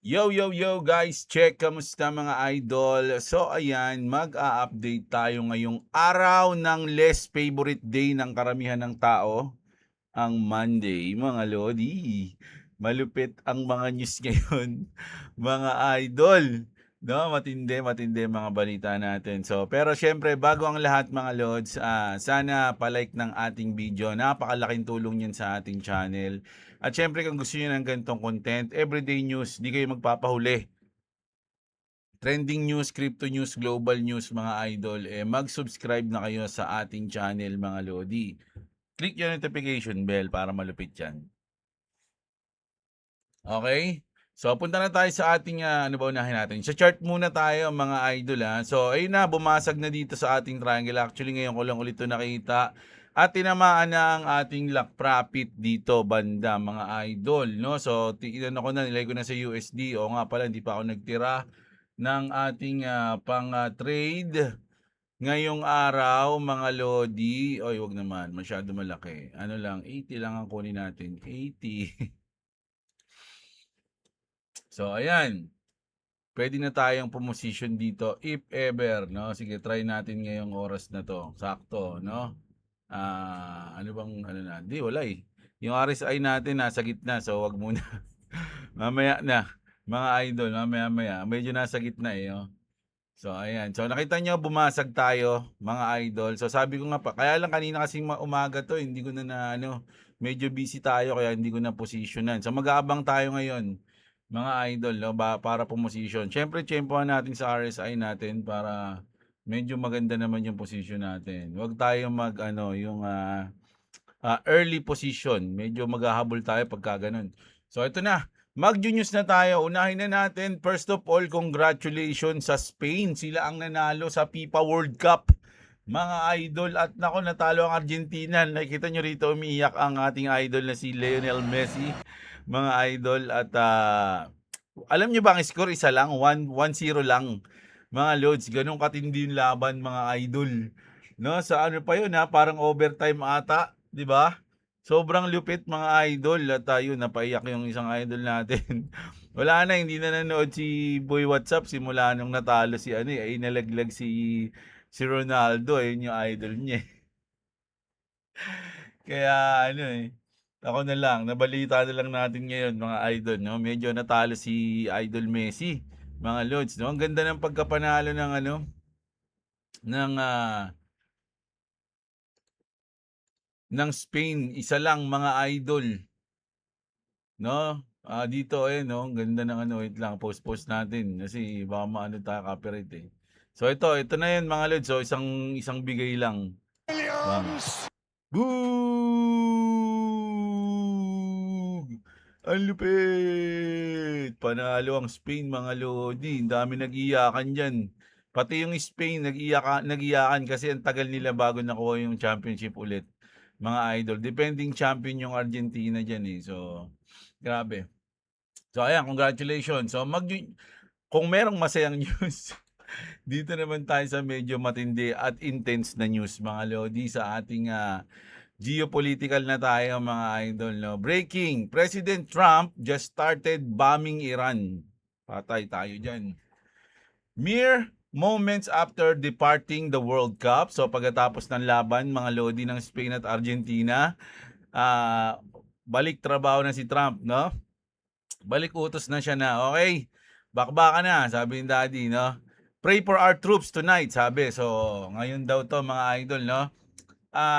Yo guys, check kamusta mga idol? So ayan, mag-a-update tayo ngayong araw ng less favorite day ng karamihan ng tao, ang Monday, mga lodi. Malupit ang mga news ngayon, mga idol. No, matindi, matindi mga balita natin. So, pero syempre, bago ang lahat mga lods, sana palike ng ating video. Napakalaking tulong yan sa ating channel. At syempre, kung gusto niyo ng ganitong content, everyday news, di kayo magpapahuli. Trending news, crypto news, global news mga idol, mag-subscribe na kayo sa ating channel mga lodi. Click yung notification bell para malupit yan. Okay? So, punta na tayo sa ating, ano ba unahin natin? Sa chart muna tayo mga idol So, ayun na, bumasag na dito sa ating triangle. Actually, ngayon ko lang ulit ito nakita. At tinamaan na ang ating lock profit dito banda mga idol. No? So, tignan ko na, nilagay ko na sa USD. O nga pala, hindi pa ako nagtira ng ating pang-trade. Ngayong araw, mga lodi. Oy, wag naman, masyado malaki. Ano lang, 80 lang ang kunin natin. 80. So, ayan. Pwede na tayong pumosisyon dito if ever, no? Sige, try natin ngayong oras na to. Sakto, no? Ano bang, ano na? Di, wala eh. Yung RSI natin nasa gitna, so wag muna. Mamaya na, mga idol, mamaya-maya. Medyo nasa gitna eh, oh. So, ayan. So, nakita nyo, bumasag tayo, mga idol. So, sabi ko nga pa, kaya lang kanina kasing umaga to, hindi ko na ano, medyo busy tayo, kaya hindi ko na positionan. So, mag-aabang tayo ngayon, mga idol, no, para position. Siyempre, tsempohan natin sa RSI natin para medyo maganda naman yung position natin. Huwag tayo ano, yung early position. Medyo maghahabol tayo pagka ganun. So, ito na. Mag-news na tayo. Unahin na natin. First of all, congratulations sa Spain. Sila ang nanalo sa FIFA World Cup. Mga idol, at nako, natalo ang Argentina. Nakikita nyo rito, umiiyak ang ating idol na si Lionel Messi. Mga idol, at alam nyo ba ang score? Isa lang, 1-0 lang. Mga loads, ganun katindi yung laban, mga idol. No, sa ano pa yun parang overtime ata, 'di ba? Sobrang lupit mga idol, at yun, napaiyak yung isang idol natin. Wala na, hindi na nanood si Boy WhatsApp simula nung natalo si ano ay nalaglag si Ronaldo, yun yung idol niya. Kaya ano ako na lang, nabalita na lang natin ngayon mga idol, no? Medyo natalo si Idol Messi, mga lods, no? Ang ganda ng pagkapanalo ng ano, ng Spain, isa lang mga idol, no? Dito no, ang ganda ng ano, wait lang, post natin kasi baka maano tayo copyright eh. So ito na 'yan mga lods, so isang isang bigay lang. Bang. Boom! Ang lupit! Panalo ang Spain mga lodi. Ang dami nag-iyakan diyan. Pati yung Spain nag-iyakan kasi ang tagal nila bago nakuha yung championship ulit. Mga idol, defending champion yung Argentina diyan eh. So, grabe. So ayan, congratulations. So kung merong masayang news, dito naman tayo sa medyo matindi at intense na news mga lodi sa ating geopolitical na tayo mga idol, no? Breaking, President Trump just started bombing Iran. Patay tayo dyan. Mere moments after departing the World Cup, so pagkatapos ng laban, mga lodi ng Spain at Argentina, balik trabaho na si Trump, no? Balik utos na siya na, okay, bakbaka na, sabi ni Daddy, no? Pray for our troops tonight, sabi. So, ngayon daw to mga idol, no?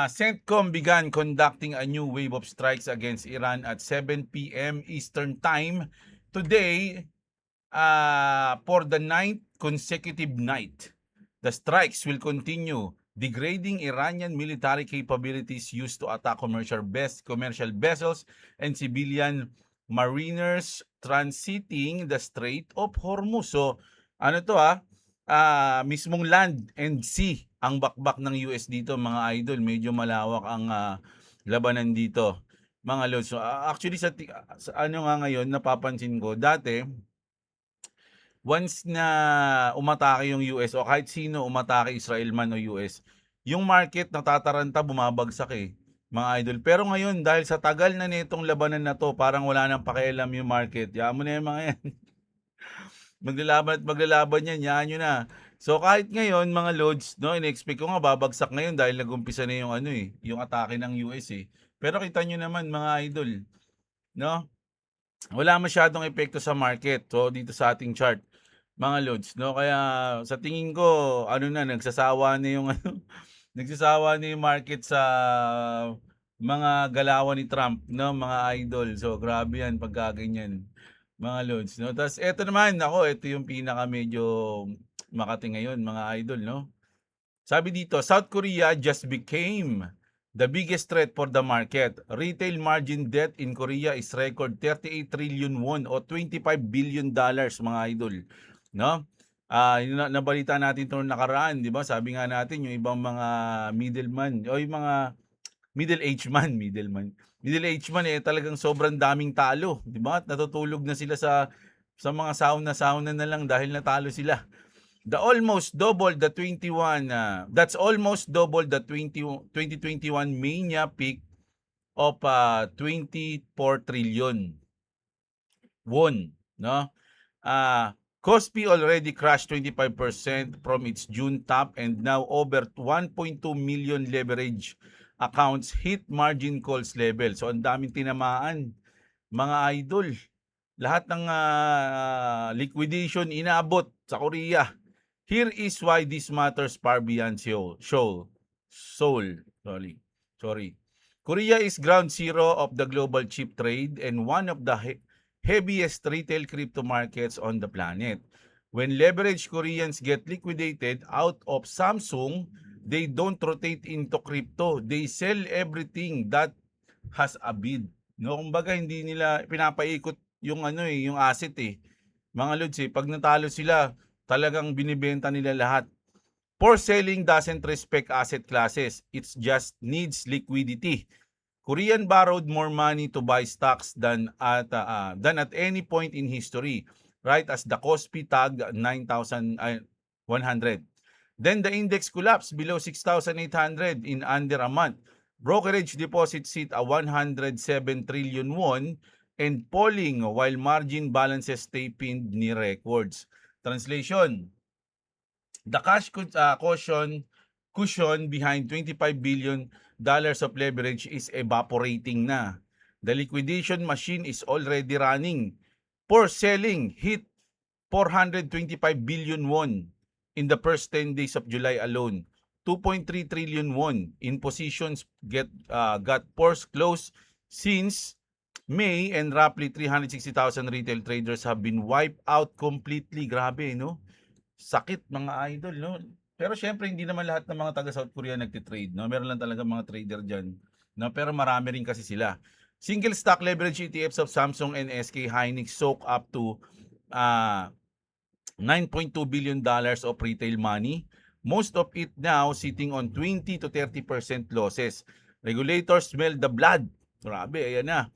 CENTCOM began conducting a new wave of strikes against Iran at 7 p.m. Eastern Time today for the ninth consecutive night. The strikes will continue, degrading Iranian military capabilities used to attack commercial vessels and civilian mariners transiting the Strait of Hormuz. So, ano to mismong land and sea ang bakbak ng US dito mga idol. Medyo malawak ang labanan dito mga lods. So, actually sa ano nga ngayon napapansin ko, dati once na umatake yung US o kahit sino umatake, Israel man o US, yung market natataranta, bumabagsak mga idol. Pero ngayon dahil sa tagal na nitong labanan na to, parang wala nang pakialam yung market. Yaman mo na yung mga yan. Maglalaban at maglalaban yan, hayaan niyo na. So kahit ngayon mga lods, no, in-expect ko nga babagsak ngayon dahil nag-umpisa na yung ano yung atake ng US eh. Pero kita niyo naman mga idol, no? Wala masyadong epekto sa market. So dito sa ating chart, mga lods, no? Kaya sa tingin ko, ano na, nagsasawa na yung ano, nagsasawa na yung market sa mga galawan ni Trump, no, mga idol. So grabe yan pagka ganyan, mga lods, no. Tapos eto naman, ako, ito yung pinaka medyo makati ngayon, mga idol, no. Sabi dito, South Korea just became the biggest threat for the market. Retail margin debt in Korea is record 38 trillion won o 25 billion dollars, mga idol, no? Nabalita natin 'tong nakaraan, 'di ba? Sabi nga natin yung ibang mga middleman o yung mga middle-aged man, middle-aged man eh talagang sobrang daming talo, 'di ba? At natutulog na sila sa mga sauna-sauna na lang dahil natalo sila. That's almost double the 2021 mania peak of 24 trillion won, no? Kospi already crashed 25% from its June top and now over 1.2 million leverage accounts hit margin calls level. So ang daming tinamaan, mga idol. Lahat ng liquidation inaabot sa Korea. Here is why this matters far beyond Seoul. Sorry. Korea is ground zero of the global chip trade and one of the heaviest retail crypto markets on the planet. When leveraged Koreans get liquidated out of Samsung, they don't rotate into crypto. They sell everything that has a bid. No, kumbaga hindi nila pinapaikot yung yung asset eh. Mga lods eh, pag natalo sila, talagang binibenta nila lahat. Poor selling doesn't respect asset classes. It just needs liquidity. Korean borrowed more money to buy stocks than at any point in history, right? As the Kospi tagged 9,100. Then the index collapsed below 6,800 in under a month. Brokerage deposits hit a 107 trillion won and falling while margin balances stay pinned near records. Translation: the cash cushion behind 25 billion dollars of leverage is evaporating na. The liquidation machine is already running. Poor selling hit 425 billion won in the first 10 days of July alone. 2.3 trillion won in positions got forced close since May, and roughly 360,000 retail traders have been wiped out completely. Grabe, no? Sakit, mga idol, no? Pero syempre hindi naman lahat ng mga taga South Korea nagte-trade, no? Meron lang talaga mga trader diyan, no? Pero marami rin kasi sila. Single stock leverage ETFs of Samsung and SK Hynix soak up to uh, 9.2 billion dollars of retail money. Most of it now sitting on 20 to 30% losses. Regulators smell the blood. Grabe, ayan na.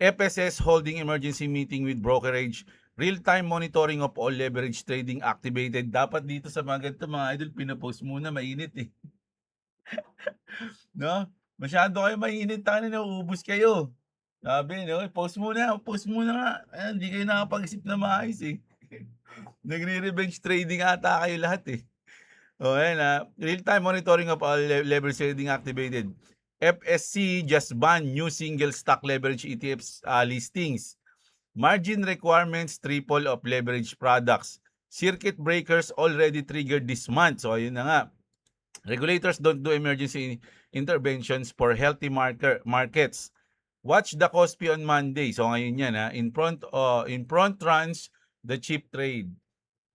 FSS holding emergency meeting with brokerage. Real-time monitoring of all leverage trading activated. Dapat dito sa mga ganito, mga idol, pinapost muna, mainit eh. No? Masyado kayo mainit, tayo na uubos kayo. Sabi, no? Post muna nga. Ayan, hindi kayo nakapag-isip na maayos eh. Nagre-revenge trading ata kayo lahat eh. O, ayan real-time monitoring of all leverage trading activated. FSC just banned new single stock leverage ETFs listings. Margin requirements triple of leverage products. Circuit breakers already triggered this month. So ayun na nga. Regulators don't do emergency interventions for healthy markets. Watch the Kospi on Monday. So ngayon yan in front runs the cheap trade.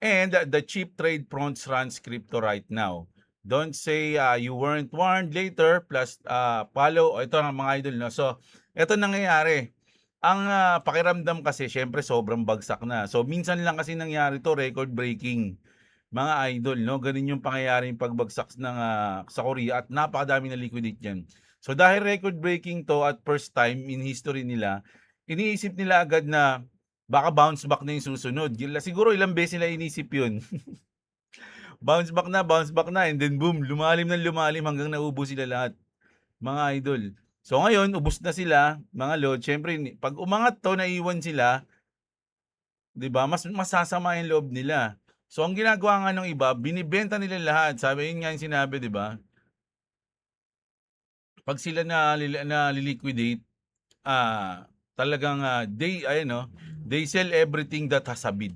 And the cheap trade fronts runs crypto right now. Don't say you weren't warned later plus follow. Ito ang mga idol, no? So ito nangyayari. Ang pakiramdam kasi syempre sobrang bagsak na. So minsan lang kasi nangyari to, record breaking. Mga idol, no? Ganun yung pangyayari yung pagbagsak ng sa Korea at napakadami na liquidate diyan. So dahil record breaking to at first time in history nila, iniisip nila agad na baka bounce back na yung susunod. Siguro ilang beses nila inisip yun. bounce back na, and then boom, lumalim hanggang naubos sila lahat. Mga idol. So ngayon, ubos na sila, mga lord. Syempre, pag umangat to, naiwan sila, 'di ba? Mas masasama yung loob nila. So ang ginagawa nga ng iba, binibenta nila lahat. Sabi yun nga yung sinabi, 'di ba? Pag sila nali-liquidate, talagang, they sell everything that has a bid,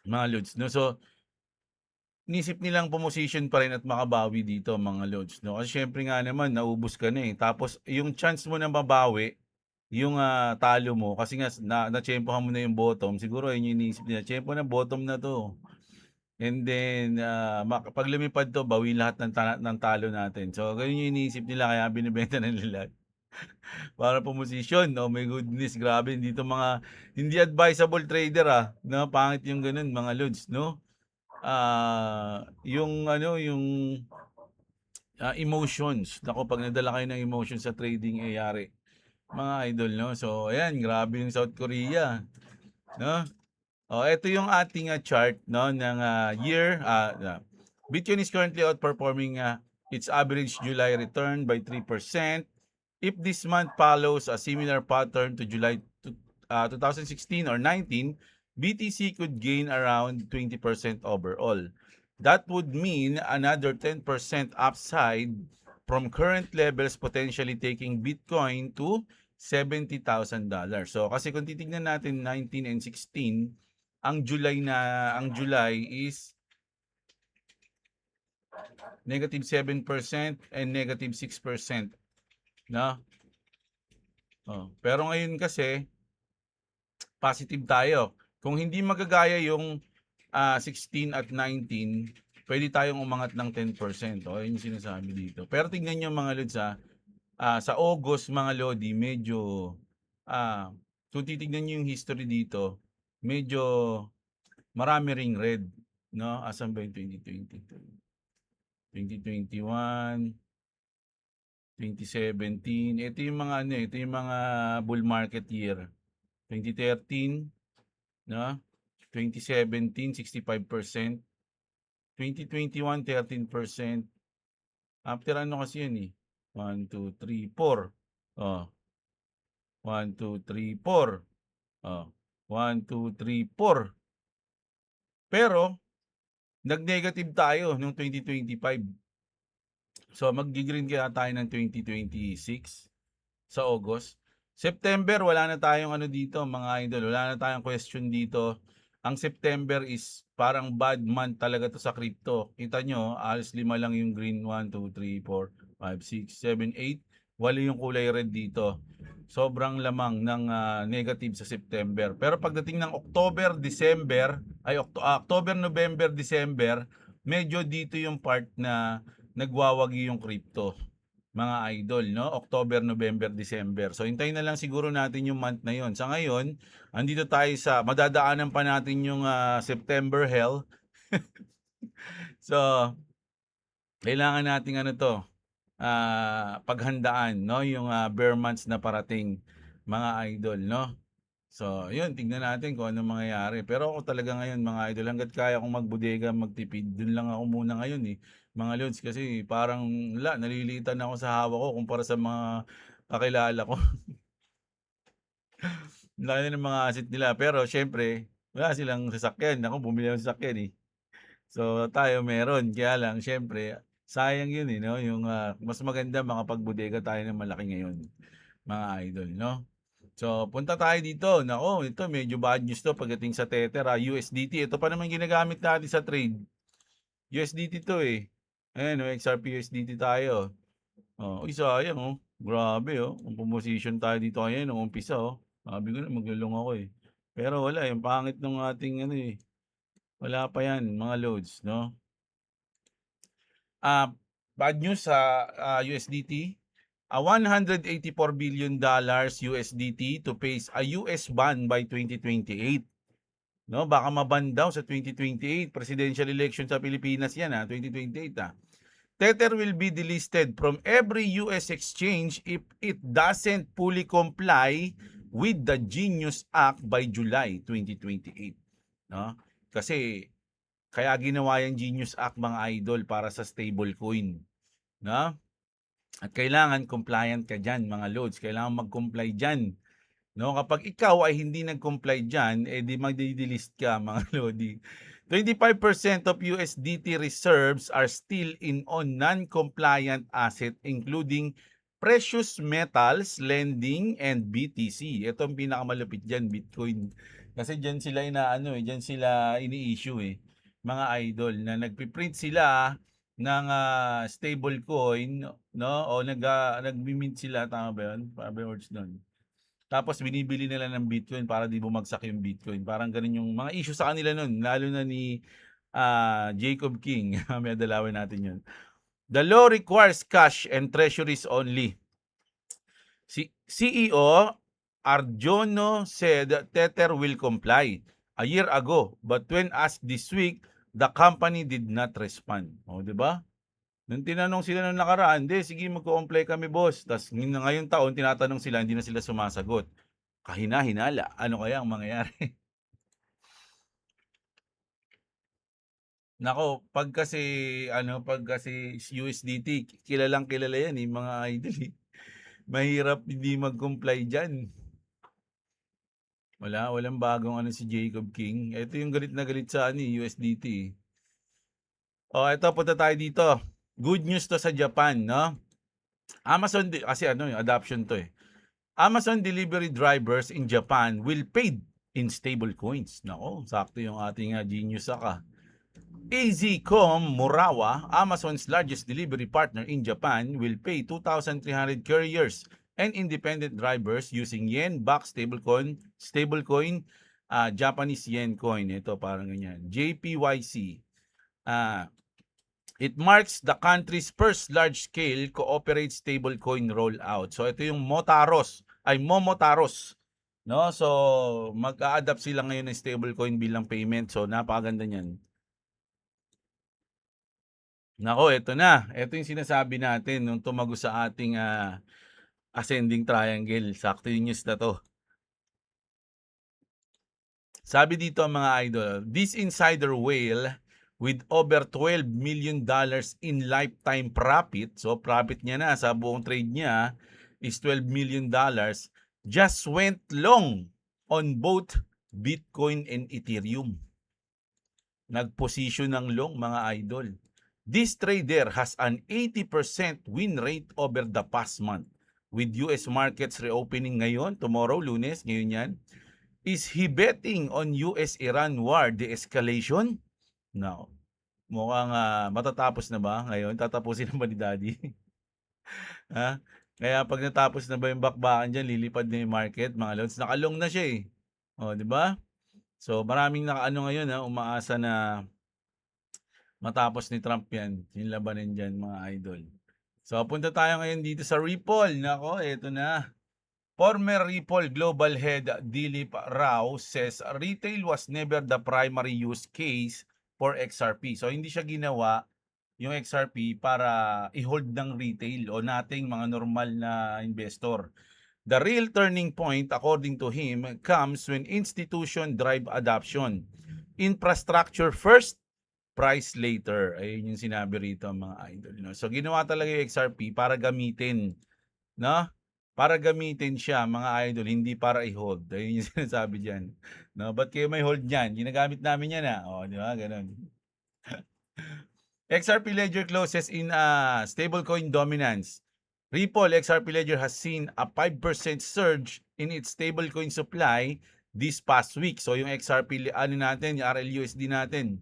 mga lods, 'no? So, inisip nilang pumosisyon pa rin at makabawi dito, mga lods, 'no? Kasi siyempre nga naman naubos ka na, eh. Tapos yung chance mo na mabawi yung, talo mo kasi nga natiyempohan mo na yung bottom, siguro yun yung iniisip nila, "Tiyempo na, bottom na 'to." And then, 'pag lumipad 'to, bawi lahat ng talo natin. So, gano'n yung iniisip nila kaya binebenta na nila para pumosisyon. Oh my goodness, grabe dito mga hindi advisable trader, na pangit yung gano'n, mga lods, 'no? Yung ano, yung, emotions, naku 'pag nadala kayo ng emotions sa trading, yari, mga idol, 'no? So ayan, grabe yung South Korea, 'no? Oh, eto yung ating, chart, 'no, ng, Bitcoin is currently outperforming, its average July return by 3%. If this month follows a similar pattern to July 2016 or 19, BTC could gain around 20% overall. That would mean another 10% upside from current levels, potentially taking Bitcoin to $70,000. So kasi kung titingnan natin 19 and 16, ang July is -7% and -6%, no? Oh, pero ngayon kasi positive tayo. Kung hindi magagaya yung 16 at 19, pwede tayong umangat ng 10%. O, yun yung sinasabi dito. Pero tingnan nyo, mga lods, sa August, mga lodi, medyo kung titignan nyo yung history dito, medyo marami ring red, no? Asan ba yung 2022? 2021, 2017. Ito yung mga ito yung mga bull market year. 2013, no? 2017, 65%. 2021, 13%. After ano kasi yun, eh. 1, 2, 3, 4. Oh, 1, 2, 3, 4. Oh, 1, 2, 3, 4. Pero, nag-negative tayo noong 2025. So, maggi-green kaya tayo ng 2026 sa August. September, wala na tayong ano dito, mga idol. Wala na tayong question dito. Ang September is parang bad month talaga to sa crypto. Kita nyo, alas 5 lang yung green. 1, 2, 3, 4, 5, 6, 7, 8. Wala yung kulay red dito. Sobrang lamang ng negative sa September. Pero pagdating ng October, December, October, November, December, medyo dito yung part na nagwawagi yung crypto, mga idol, no? October, November, December. So hintayin na lang siguro natin yung month na yon. Sa ngayon, andito tayo sa madadaanan pa natin yung September hell. So, kailangan nating ano to, paghandaan, no? Yung bear months na parating, mga idol, no? So, yun, tingnan natin kung anong mangyayari. Pero ako talaga ngayon, mga idol, hangga't kaya kong magbudega, magtipid, dun lang ako muna ngayon, eh, mga lods, kasi parang nalilitan ako sa hawak ko kumpara sa mga kakilala ko. Laki ng mga asset nila. Pero syempre, wala silang sasakyan. Ako, bumili ako ng sasakyan, eh. So, tayo meron. Kaya lang, syempre, sayang yun, eh, no? Yung, mas maganda makapagbudega tayo ng malaki ngayon, mga idol, no? So, punta tayo dito. Nako, ito medyo bad news to pagdating sa Tether, USDT. Ito pa naman ginagamit natin sa trade. USDT to, eh. Ayan, XRP USDT tayo. Oh, uy, sayang, oh. Grabe, oh. Kung pumosisyon tayo dito ngayon nung umpisa, oh. Sabi ko na maglulong ako, eh. Pero wala, yung pangit ng ating ano, eh. Wala pa yan, mga loads, no? Bad news sa USDT. $184 billion USDT to face a US ban by 2028. No, baka maban daw sa 2028 presidential election sa Pilipinas 'yan, 2028. Tether will be delisted from every US exchange if it doesn't fully comply with the Genius Act by July 2028. No? Kasi kaya ginawa yung Genius Act, mga idol, para sa stablecoin, no? At kailangan compliant ka diyan, mga loads. Kailangan mag-comply diyan No, kapag ikaw ay hindi nag-comply diyan, eh di magde-delist ka mga lodi. 25% of USDT reserves are still on non-compliant asset including precious metals, lending, and BTC. Ito ang pinakamalupit diyan, Bitcoin. Kasi diyan sila inaano diyan sila ini-issue mga idol na nagpi-print sila ng stable coin, no? O nagmi-mint sila, tama ba 'yun? Para ba words doon? Tapos binibili nila ng Bitcoin para di bumagsak yung Bitcoin. Parang ganun yung mga issue sa kanila nun, lalo na ni Jacob King. May dalawin natin yun. The law requires cash and treasuries only. Si CEO Arjono said Tether will comply a year ago, but when asked this week, the company did not respond. O, di ba? Nung tinanong sila nung nakaraan, "Hindi, sige magko-comply kami boss." Tas ngayong taon tinatanong sila, hindi na sila sumasagot. Kahina-hinala, ano kaya ang mangyayari? Nako, pag kasi USDT, kilalang kilala yan mga idol Mahirap hindi mag-comply diyan. Walang bagong si Jacob King. Ito yung galit na galit sa USDT. Oh, ito punta tayo dito. Good news to sa Japan, no? Amazon kasi yung adoption to Amazon delivery drivers in Japan will paid in stable coins. Nako, sakto yung ating genius saka. AZCom Murawa, Amazon's largest delivery partner in Japan, will pay 2,300 couriers and independent drivers using yen-backed stablecoin, Japanese yen coin. Ito parang ganyan. JPYC. It marks the country's first large-scale cooperate stablecoin rollout. So ito yung Momotaros. No? So mag-a-adapt sila ngayon ng stablecoin bilang payment. So napakaganda niyan. Nako, ito na. Ito yung sinasabi natin nung tumago sa ating ascending triangle. Sakto yung news na to. Sabi dito mga idol, this insider whale with over $12 million in lifetime profit, so profit niya na sa buong trade niya is $12 million, just went long on both Bitcoin and Ethereum. Nag-position ng long mga idol. This trader has an 80% win rate over the past month. With US markets reopening ngayon, tomorrow, Lunes, ngayon yan. Is he betting on US-Iran war de-escalation? No. Mukhang matatapos na ba ngayon? Tatapusin na ba ni Daddy? ha? Kaya pag natapos na ba yung bakbakan dyan, lilipad na yung market, mga lods. Nakalong na siya O, di ba? So, maraming nakaano ngayon umaasa na matapos ni Trump yan, yung labanan dyan mga idol. So, punta tayo ngayon dito sa Ripple. Nako, eto na. Former Ripple Global Head Dilip Rao says retail was never the primary use case for XRP. So, hindi siya ginawa yung XRP para i-hold ng retail o nating mga normal na investor. The real turning point, according to him, comes when institution drive adoption. Infrastructure first, price later. Ayun yung sinabi rito mga idol. No? So, ginawa talaga yung XRP para gamitin. No? Para gamitin siya mga idol, hindi para i-hold. Ayun yung sinasabi dyan. No? Ba't kayo may hold dyan? Ginagamit namin yan O, di ba? Ganun. XRP Ledger closes in stablecoin dominance. Ripple XRP Ledger has seen a 5% surge in its stablecoin supply this past week. So, yung XRP, natin, yung RLUSD natin,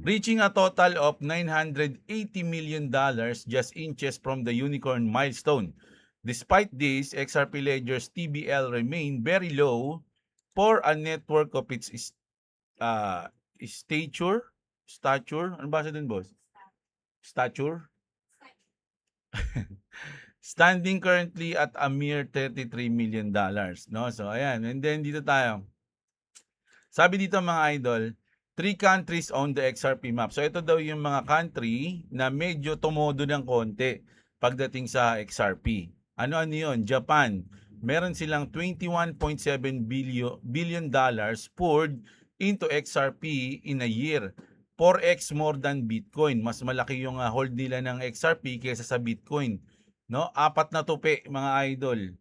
reaching a total of $980 million, just inches from the unicorn milestone. Despite this, XRP Ledger's TBL remained very low for a network of its stature. Ano ba dun, boss? Stature? Standing currently at a mere $33 million. No? So, ayan. And then, dito tayo. Sabi dito mga idol, 3 countries on the XRP map. So ito daw yung mga country na medyo tumodo ng konti pagdating sa XRP. Ano yun? Japan. Meron silang $21.7 billion poured into XRP in a year. 4x more than Bitcoin. Mas malaki yung hold nila ng XRP kaysa sa Bitcoin. No? 4 na tupi mga idol.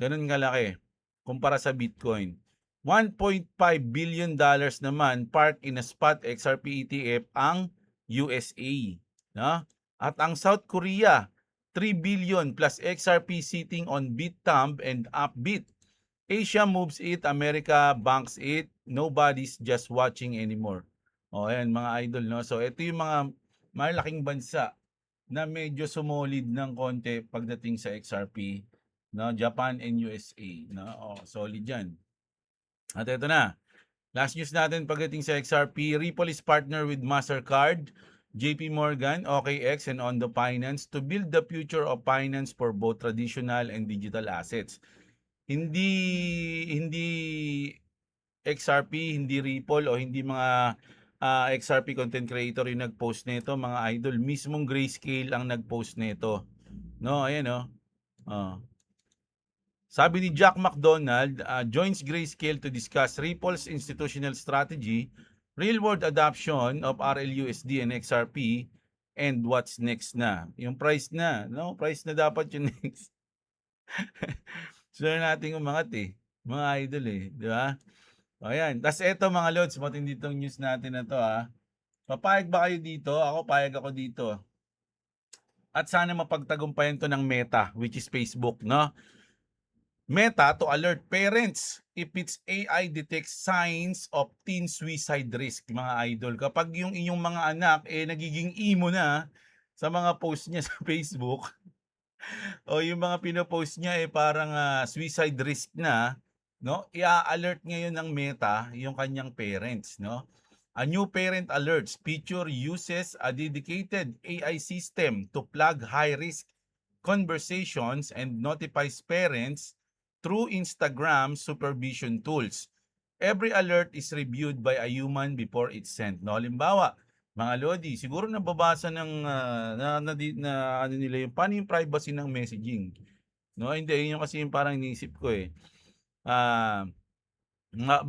Ganun kalaki. kumpara sa Bitcoin. $1.5 billion naman parked in a spot XRP ETF ang USA, no? At ang South Korea, 3 billion plus XRP sitting on Bittthumb and Upbit. Asia moves it, America banks it, nobody's just watching anymore. O ayan mga idol, no? So ito yung mga malaking bansa na medyo sumolid ng konti pagdating sa XRP, no? Japan and USA, no? Oh, solid 'yan. At ito na. Last news natin pagdating sa XRP, Ripple is partner with Mastercard, JP Morgan, OKX, and Ondo Finance to build the future of finance for both traditional and digital assets. Hindi XRP, hindi Ripple o hindi mga XRP content creator yung nag-post nito, mga idol. Mismong Grayscale ang nag-post nito. No, ayan oh. Sabi ni Jack McDonald, joins Grayscale to discuss Ripple's institutional strategy, real-world adoption of RLUSD and XRP, and what's next na. Yung price na, no? Price na dapat yung next. So natin umangat eh. Mga idol eh, di ba? O yan. Tapos eto mga lods, matindi tong news natin na to ha. Papayag ba kayo dito? Ako payag ako dito. At sana mapagtagumpayan to ng Meta, which is Facebook, no? Meta to alert parents if its AI detects signs of teen suicide risk, mga idol. Kapag yung inyong mga anak nagiging emo na sa mga post niya sa Facebook o yung mga pino-post niya parang suicide risk na, no? I-alert ngayon ng Meta yung kanyang parents, no? A new parent alerts feature uses a dedicated AI system to flag high-risk conversations and notifies parents through Instagram supervision tools. Every alert is reviewed by a human before it's sent. No, halimbawa, mga lodi, siguro nababasa ng ano nila yung paano yung privacy ng messaging. No, hindi yun kasi yung parang iniisip ko eh.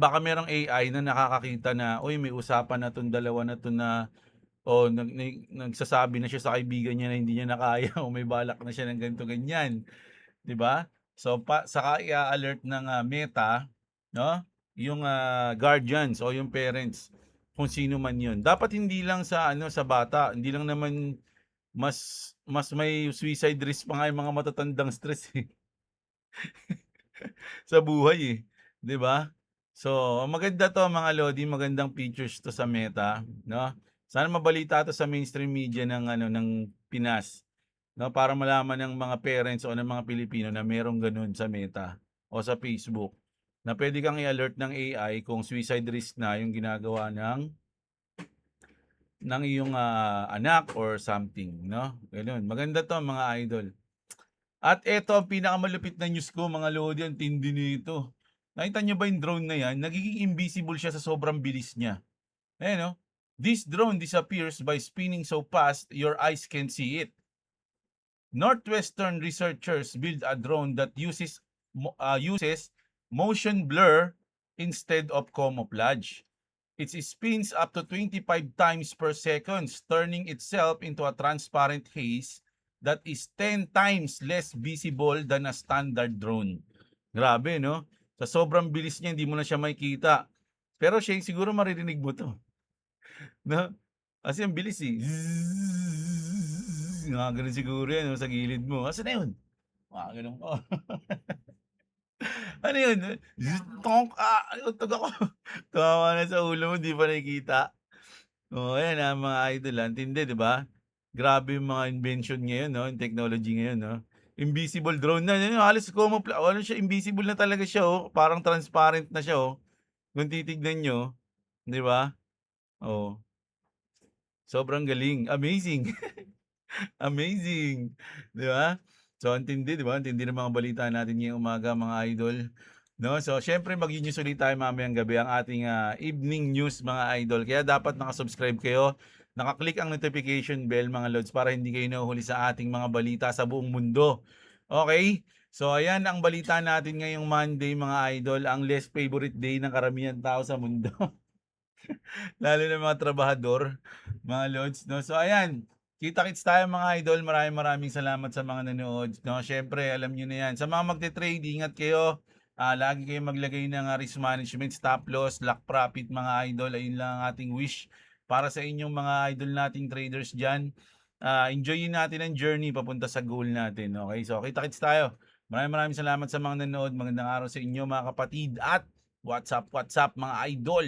Baka merong AI na nakakakita na, uy, may usapan na tong dalawa na to na nagsasabi na siya sa kaibigan niya na hindi niya na kaya o may balak na siya ng ganito ganyan, 'di ba? So saka i-alert ng Meta, no? Yung guardians o yung parents kung sino man 'yun. Dapat hindi lang sa sa bata, hindi lang naman mas may suicide risk pa nga yung mga matatandang stress eh. Sa buhay eh, 'di ba? So, maganda 'to mga lodi, magandang features 'to sa Meta, no? Sana mabalita 'to sa mainstream media ng ng Pinas, no, para malaman ng mga parents o ng mga Pilipino na merong gano'n sa Meta o sa Facebook na pwede kang i-alert ng AI kung suicide risk na yung ginagawa ng iyong anak or something, no? Gano'n. Maganda 'to mga idol. At eto ang pinakamalupit na news ko mga lodi, ang tindi nito. Nakita niyo ba yung drone na yan? Nagiging invisible siya sa sobrang bilis niya. Ayan no? This drone disappears by spinning so fast your eyes can see it. Northwestern researchers build a drone that uses motion blur instead of camouflage. It spins up to 25 times per second, turning itself into a transparent haze that is 10 times less visible than a standard drone. Grabe, no? Sa sobrang bilis niya, hindi mo na siya makikita. Pero siya, siguro maririnig mo to. No? Kasi ang bilis eh. Nga ganun siguro yan, no? Sa gilid mo. Asa na yun? Mga ganun ko. Ano yun? Tonk! Utog ako. Kawawa na sa ulo mo, di pa nakikita. Ayan mga idol, ang tindi, di ba? Grabe yung mga invention ngayon, no? Yung technology ngayon, no? Invisible drone na, yun, halos ano siya, invisible na talaga siya, oh. Parang transparent na siya, oh. Kung titignan nyo, di ba? Oh, sobrang galing. Amazing. Amazing. Di ba? So, ang tindi, di ba? Ang tindi ng mga balita natin ngayong umaga, mga idol. No? So, syempre, mag-news ulit tayo mamayang gabi ang ating evening news, mga idol. Kaya dapat nakasubscribe kayo. Nakaklik ang notification bell, mga lods, para hindi kayo nahuhuli sa ating mga balita sa buong mundo. Okay? So, ayan ang balita natin ngayong Monday, mga idol. Ang less favorite day ng karamihan tao sa mundo. Lalo na mga trabahador, mga lods. No? So, ayan. Kita-kits tayo mga idol. Maraming salamat sa mga nanood. No? Syempre, alam nyo na yan. Sa mga magte-trade, ingat kayo. Lagi kayong maglagay ng, risk management, stop loss, lock profit mga idol. Ayun lang ang ating wish para sa inyong mga idol nating traders diyan. Enjoyin natin ang journey papunta sa goal natin, okey? So, kita-kits tayo. Maraming salamat sa mga nanood. Magandang araw sa inyo mga kapatid at what's up mga idol?